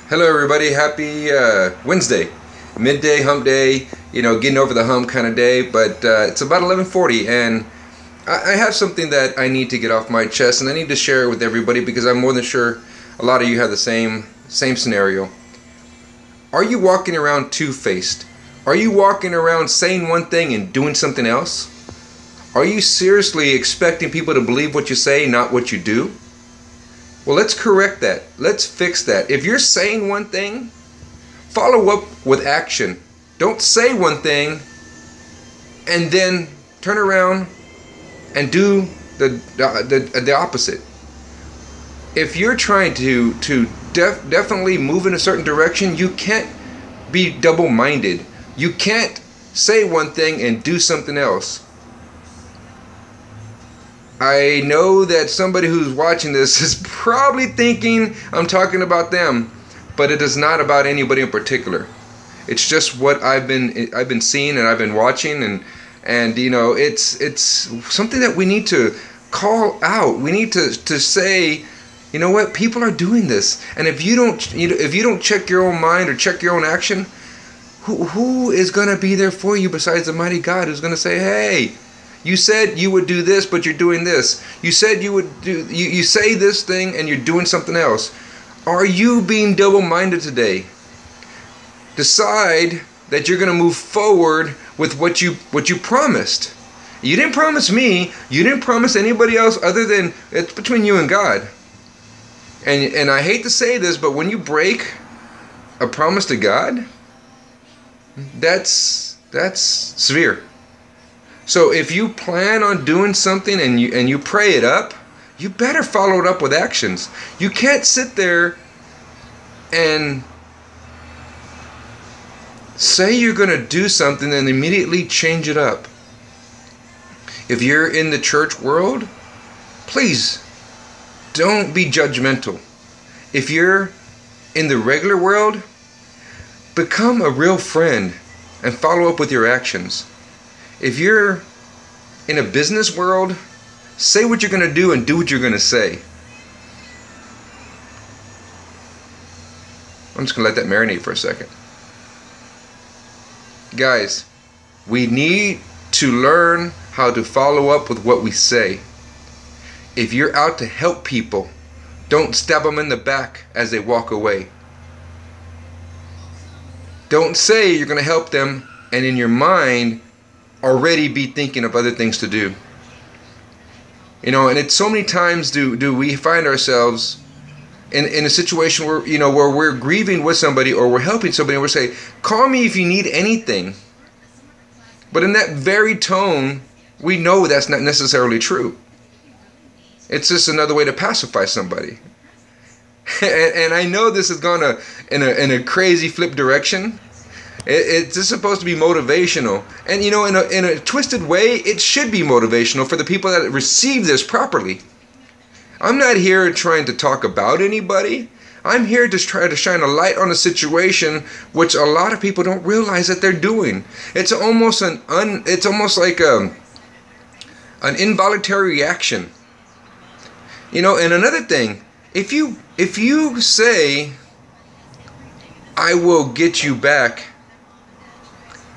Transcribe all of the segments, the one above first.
Hello everybody, happy Wednesday, midday hump day, getting over the hump kind of day, but it's about 11:40 and I have something that I need to get off my chest and I need to share it with everybody because I'm more than sure a lot of you have the same scenario. Are you walking around two-faced? Are you walking around saying one thing and doing something else? Are you seriously expecting people to believe what you say, not what you do? Well, let's correct that. Let's fix that. If you're saying one thing, follow up with action. Don't say one thing and then turn around and do the opposite. If you're trying to definitely move in a certain direction, you can't be double-minded. You can't say one thing and do something else. I know that somebody who's watching this is probably thinking I'm talking about them, but it is not about anybody in particular. It's just what I've been seeing and I've been watching, and it's something that we need to call out. We need to say, you know what, people are doing this, and if you don't check your own mind or check your own action, who is going to be there for you besides the mighty God who's going to say, hey, you said you would do this, but you're doing this. You said you would do. You say this thing, and you're doing something else. Are you being double-minded today? Decide that you're going to move forward with what you promised. You didn't promise me. You didn't promise anybody else other than it's between you and God. And I hate to say this, but when you break a promise to God, that's severe. So if you plan on doing something and you pray it up, you better follow it up with actions. You can't sit there and say you're going to do something and immediately change it up. If you're in the church world, please don't be judgmental. If you're in the regular world, become a real friend and follow up with your actions. If you're in a business world, say what you're going to do and do what you're going to say. I'm just going to let that marinate for a second. Guys, we need to learn how to follow up with what we say. If you're out to help people, don't stab them in the back as they walk away. Don't say you're going to help them and in your mind already be thinking of other things to do. And it's so many times do we find ourselves in a situation where where we're grieving with somebody or we're helping somebody and we're saying, call me if you need anything. But in that very tone, we know that's not necessarily true. It's just another way to pacify somebody. And I know this has gone in a crazy flip direction. It's just supposed to be motivational, and in a twisted way, it should be motivational for the people that receive this properly. I'm not here trying to talk about anybody. I'm here to try to shine a light on a situation which a lot of people don't realize that they're doing. It's almost like an involuntary reaction. And another thing, if you say, I will get you back,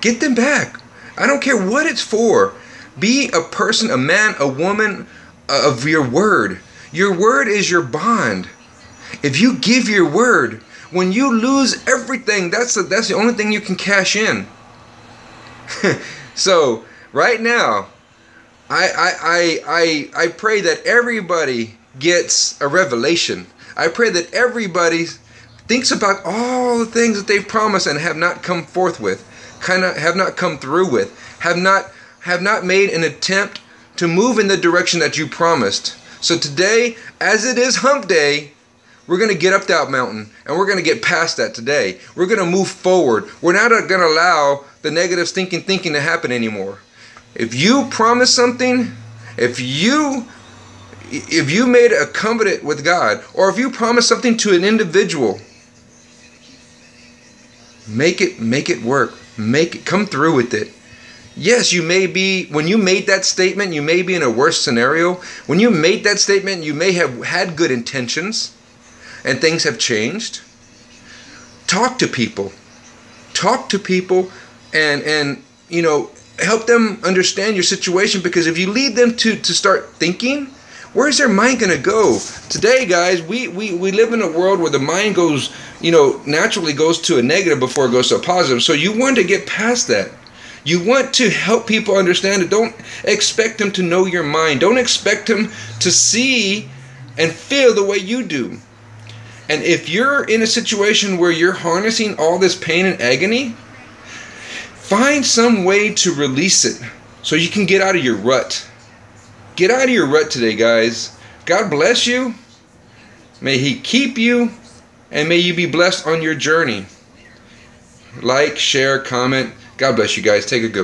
get them back. I don't care what it's for. Be a person, a man, a woman of your word. Your word is your bond. If you give your word, when you lose everything, that's the only thing you can cash in. So right now, I pray that everybody gets a revelation. I pray that everybody thinks about all the things that they've promised and have not come forth with. Have not come through with, have not made an attempt to move in the direction that you promised. So today, as it is hump day, we're going to get up that mountain and we're going to get past that today. We're going to move forward. We're not going to allow the negative thinking to happen anymore. If you promise something, if you made a covenant with God, or if you promise something to an individual, make it work. Come through with it. Yes, when you made that statement, you may be in a worse scenario. When you made that statement, you may have had good intentions and things have changed. talk to people. Talk to people and help them understand your situation, because if you lead them to start thinking, where's their mind going to go? Today, guys, we live in a world where the mind goes, naturally goes to a negative before it goes to a positive. So you want to get past that. You want to help people understand it. Don't expect them to know your mind. Don't expect them to see and feel the way you do. And if you're in a situation where you're harnessing all this pain and agony, find some way to release it so you can get out of your rut. Get out of your rut today, guys. God bless you. May He keep you, and may you be blessed on your journey. Like, share, comment. God bless you guys. Take a good one.